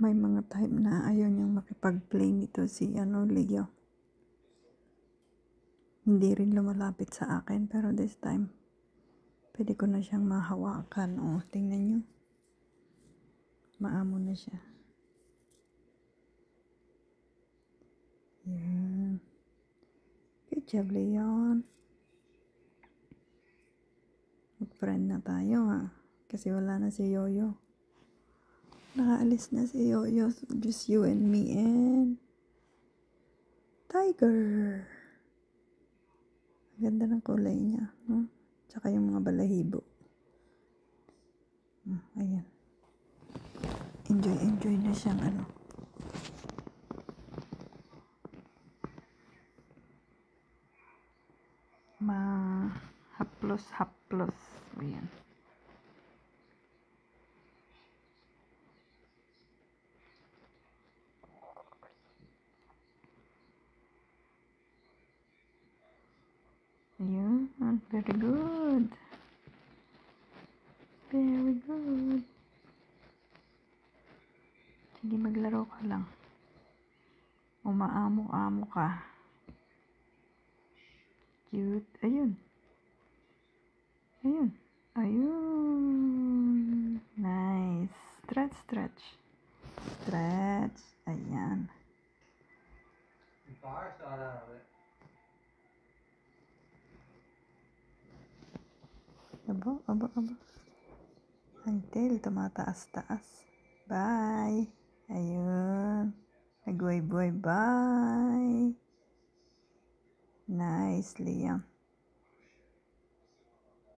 May mga time na ayaw niyang makipag-play nito si Leo. Hindi rin lumalapit sa akin, pero this time, pwede ko na siyang mahawakan. Tingnan niyo. Maamo na siya. Yan. Good job, Leon. Mag-friend na tayo, ha. Kasi wala na si Yoyo. Nakaalis na si Yoyo. So just you and me and Tiger. Ganda ng kulay niya, no? Tsaka yung mga balahibo. Ayan. Enjoy na siyang haplos. Ayan. Ayan. Very good. Very good. Sige, maglaro ka lang. Umaamo-amo ka. Cute. Ayun. Nice. Stretch. Ayan. Aba. Ang tail tumataas-taas. Bye. Ayun. Nag-wave. Bye. Nice, Liam.